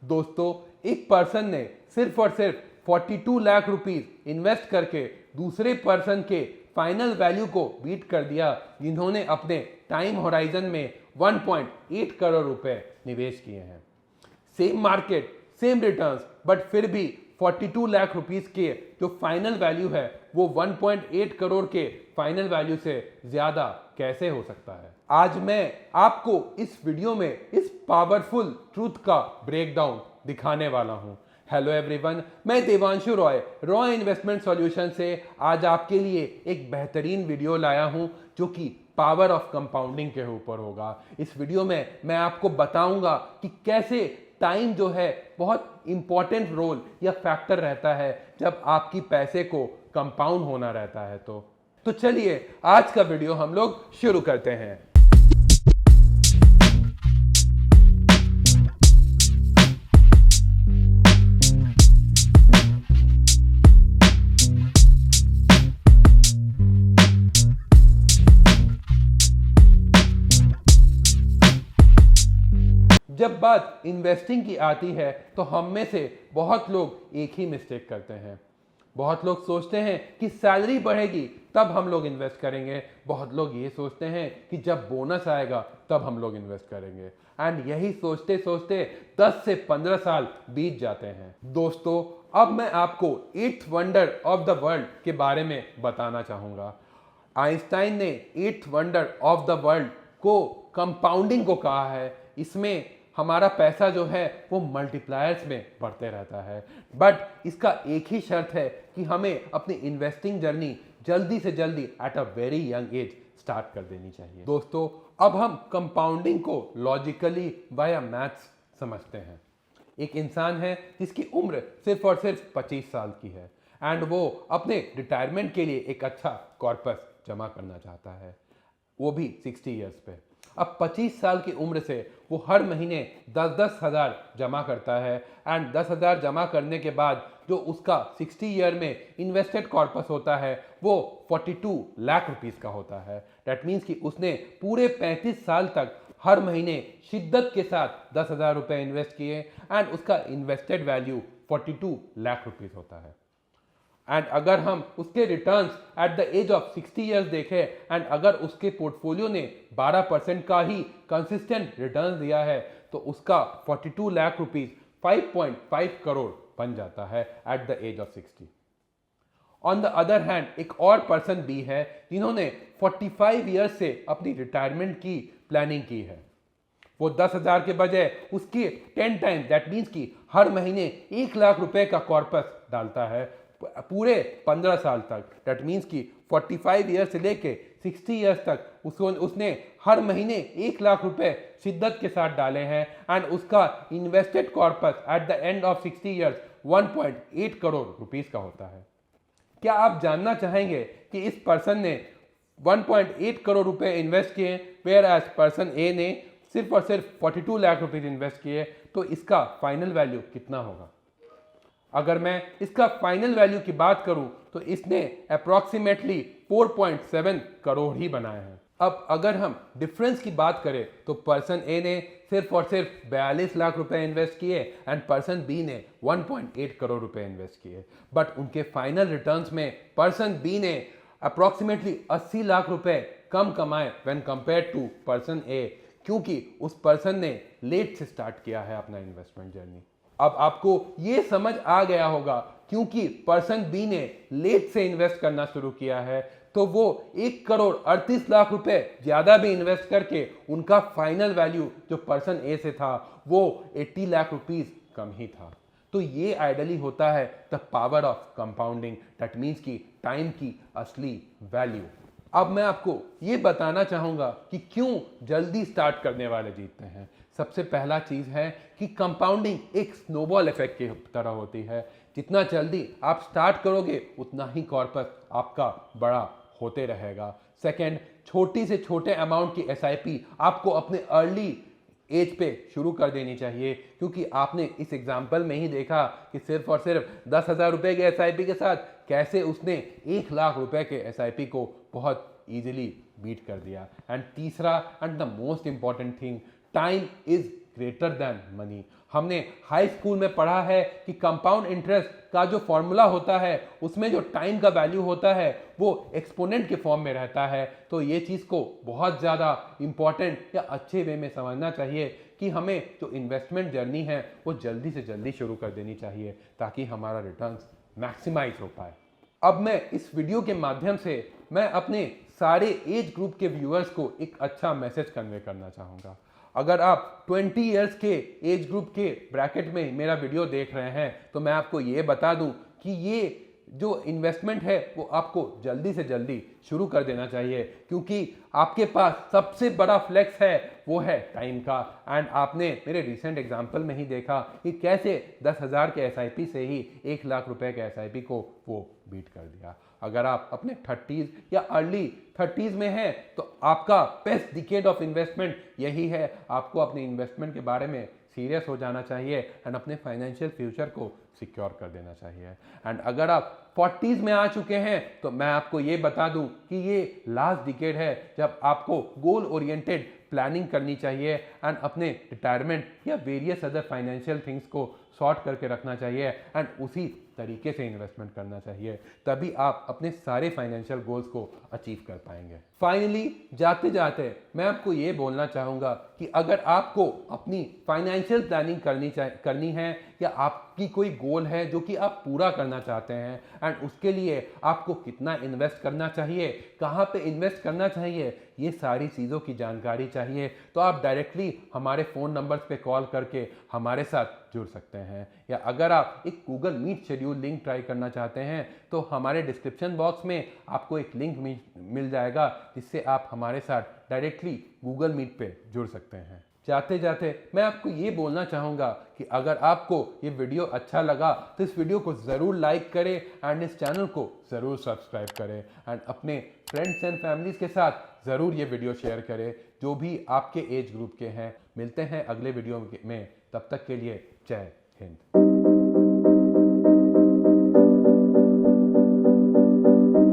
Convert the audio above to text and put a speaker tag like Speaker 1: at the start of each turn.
Speaker 1: दोस्तों, एक पर्सन ने सिर्फ और सिर्फ 42 लाख रुपीस इन्वेस्ट करके दूसरे पर्सन के फाइनल वैल्यू को बीट कर दिया, जिन्होंने अपने टाइम होराइजन में 1.8 करोड़ रुपए निवेश किए हैं। Same market, same returns, but फिर भी 42 लाख रुपीस के जो फाइनल वैल्यू है वो 1.8 करोड़ के फाइनल वैल्यू से ज्यादा कैसे हो सकता है। आज मैं आपको इस वीडियो में इस पावरफुल ट्रूथ का ब्रेकडाउन दिखाने वाला हूं। हेलो एवरीवन, मैं देवांशु रॉय, रॉय इन्वेस्टमेंट सॉल्यूशन से आज आपके लिए एक बेहतरीन वीडियो लाया हूं जो कि पावर ऑफ कंपाउंडिंग के ऊपर होगा। इस वीडियो में मैं आपको बताऊंगा कि कैसे टाइम जो है बहुत इंपॉर्टेंट रोल या फैक्टर रहता है जब आपकी पैसे को कंपाउंड होना रहता है। तो चलिए आज का वीडियो हम लोग शुरू करते हैं। जब बात इन्वेस्टिंग की आती है तो हम में से बहुत लोग एक ही मिस्टेक करते हैं। बहुत लोग सोचते हैं कि सैलरी बढ़ेगी तब हम लोग इन्वेस्ट करेंगे। बहुत लोग ये सोचते हैं कि जब बोनस आएगा तब हम लोग इन्वेस्ट करेंगे। एंड यही सोचते सोचते 10 से 15 साल बीत जाते हैं। दोस्तों, अब मैं आपको 8th wonder of the world के बारे में बताना चाहूंगा। आइंस्टाइन ने 8th wonder of the world को कंपाउंडिंग को कहा है। इसमें हमारा पैसा जो है वो मल्टीप्लायर्स में बढ़ते रहता है, बट इसका एक ही शर्त है कि हमें अपनी इन्वेस्टिंग जर्नी जल्दी से जल्दी at a very young age start कर देनी चाहिए। दोस्तों, अब हम कंपाउंडिंग को लॉजिकली वाया मैथ्स समझते हैं। एक इंसान है जिसकी उम्र सिर्फ और सिर्फ 25 साल की है एंड वो अपने रिटायरमेंट के लिए एक अच्छा कॉर्पस जमा करना चाहता है, वो भी 60 ईयर्स पे। अब 25 साल की उम्र से वो हर महीने 10-10 हज़ार जमा करता है एंड 10 हज़ार जमा करने के बाद जो उसका 60 ईयर में इन्वेस्टेड कॉर्पस होता है वो 42 लाख रुपीस का होता है। दैट मीन्स कि उसने पूरे 35 साल तक हर महीने शिद्दत के साथ 10 हज़ार रुपये इन्वेस्ट किए एंड उसका इन्वेस्टेड वैल्यू 42 लाख रुपीस होता है। एंड अगर हम उसके returns at the age of 60 years देखें एंड अगर उसके पोर्टफोलियो ने 12% का ही कंसिस्टेंट रिटर्न दिया है तो उसका 42 लाख रुपीस 5.5 करोड़ बन जाता है at the age of 60। On the other hand एक और पर्सन भी है जिन्होंने 45 ईयर्स से अपनी रिटायरमेंट की प्लानिंग की है। वो 10 हज़ार के बजाय उसके 10 टाइम, दैट मीन्स कि हर महीने 1 लाख रुपए का कॉर्पस डालता है पूरे 15 साल तक। दैट मीन्स कि 45 ईयर से लेके 60 ईयर्स तक उसने हर महीने 1 लाख रुपए शिद्दत के साथ डाले हैं एंड उसका invested corpus at the end of 60 years 1.8 crore rupees का होता है। क्या आप जानना चाहेंगे कि इस पर्सन ने 1.8 करोड़ रुपए इन्वेस्ट किए, वेयर एज पर्सन ए ने सिर्फ और सिर्फ 42 लाख रुपीस इन्वेस्ट किए, तो इसका फाइनल वैल्यू कितना होगा? अगर मैं इसका फाइनल वैल्यू की बात करूं तो इसने अप्रॉक्सीमेटली 4.7 करोड़ ही बनाए हैं। अब अगर हम डिफरेंस की बात करें तो पर्सन ए ने सिर्फ और सिर्फ 42 लाख रुपए इन्वेस्ट किए एंड पर्सन बी ने 1.8 करोड़ रुपए इन्वेस्ट किए, बट उनके फाइनल रिटर्न्स में पर्सन बी ने अप्रॉक्सीमेटली 80 लाख रुपए कम कमाए व्हेन कंपेयर टू पर्सन ए, क्योंकि उस पर्सन ने लेट से स्टार्ट किया है अपना इन्वेस्टमेंट जर्नी। अब आपको ये समझ आ गया होगा क्योंकि पर्सन बी ने लेट से इन्वेस्ट करना शुरू किया है तो वो 1 करोड़ 38 लाख रुपए ज्यादा भी इन्वेस्ट करके उनका फाइनल वैल्यू जो पर्सन ए से था वो 80 लाख रुपीस कम ही था। तो ये आइडियली होता है the power of compounding, that means की टाइम की असली वैल्यू। अब मैं आपको ये बताना चाहूंगा कि क्यों जल्दी स्टार्ट करने वाले जीतते हैं। सबसे पहला चीज है कि कंपाउंडिंग एक स्नोबॉल इफेक्ट की तरह होती है। जितना जल्दी आप स्टार्ट करोगे उतना ही कॉर्पस आपका बड़ा होते रहेगा। सेकंड, छोटी से छोटे अमाउंट की एसआईपी आपको अपने अर्ली एज पे शुरू कर देनी चाहिए, क्योंकि आपने इस एग्जाम्पल में ही देखा कि सिर्फ और सिर्फ 10 हज़ार रुपए के एसआईपी के साथ कैसे उसने 1 लाख रुपए के एसआईपी को बहुत इजीली बीट कर दिया। एंड तीसरा and the most important thing, time is greater than money. हमने हाई स्कूल में पढ़ा है कि कंपाउंड इंटरेस्ट का जो फॉर्मूला होता है उसमें जो टाइम का वैल्यू होता है वो एक्सपोनेंट के फॉर्म में रहता है। तो ये चीज़ को बहुत ज़्यादा इंपॉर्टेंट या अच्छे वे में समझना चाहिए कि हमें जो इन्वेस्टमेंट जर्नी है वो जल्दी से जल्दी शुरू कर देनी चाहिए ताकि हमारा रिटर्न्स मैक्सिमाइज हो पाए। अब मैं इस वीडियो के माध्यम से मैं अपने सारे एज ग्रुप के व्यूअर्स को एक अच्छा मैसेज कन्वे करना चाहूँगा। अगर आप 20 इयर्स के एज ग्रुप के ब्रैकेट में मेरा वीडियो देख रहे हैं तो मैं आपको ये बता दूं कि ये जो इन्वेस्टमेंट है वो आपको जल्दी से जल्दी शुरू कर देना चाहिए, क्योंकि आपके पास सबसे बड़ा फ्लेक्स है वो है टाइम का। एंड आपने मेरे रिसेंट एग्जांपल में ही देखा कि कैसे 10,000 के एसआईपी से ही 1 लाख रुपए के एसआईपी को वो बीट कर दिया। अगर आप अपने 30s या अर्ली 30s में हैं तो आपका बेस्ट डिकेड ऑफ इन्वेस्टमेंट यही है। आपको अपने इन्वेस्टमेंट के बारे में सीरियस हो जाना चाहिए एंड अपने फाइनेंशियल फ्यूचर को सिक्योर कर देना चाहिए। एंड अगर आप 40s में आ चुके हैं तो मैं आपको ये बता दूं कि ये लास्ट डिकेड है जब आपको गोल ओरिएंटेड प्लानिंग करनी चाहिए एंड अपने रिटायरमेंट या वेरियस अदर फाइनेंशियल थिंग्स को सॉर्ट करके रखना चाहिए एंड उसी तरीके से इन्वेस्टमेंट करना चाहिए, तभी आप अपने सारे फाइनेंशियल गोल्स को अचीव कर पाएंगे। फाइनली जाते जाते मैं आपको ये बोलना चाहूँगा कि अगर आपको अपनी फाइनेंशियल प्लानिंग करनी है या आपकी कोई गोल है जो कि आप पूरा करना चाहते हैं एंड उसके लिए आपको कितना इन्वेस्ट करना चाहिए, कहाँ पे इन्वेस्ट करना चाहिए, ये सारी चीज़ों की जानकारी चाहिए तो आप डायरेक्टली हमारे फ़ोन नंबर्स पे कॉल करके हमारे साथ जुड़ सकते हैं। या अगर आप एक Google Meet schedule link try करना चाहते हैं तो हमारे डिस्क्रिप्शन बॉक्स में आपको एक लिंक मिल जाएगा जिससे आप हमारे साथ डायरेक्टली गूगल मीट पे जुड़ सकते हैं। जाते जाते मैं आपको ये बोलना चाहूँगा कि अगर आपको ये वीडियो अच्छा लगा तो इस वीडियो को ज़रूर लाइक करें एंड इस चैनल को ज़रूर सब्सक्राइब करें एंड अपने फ्रेंड्स एंड फैमिलीज़ के साथ ज़रूर ये वीडियो शेयर करें जो भी आपके एज ग्रुप के हैं। मिलते हैं अगले वीडियो में, तब तक के लिए जय हिंद।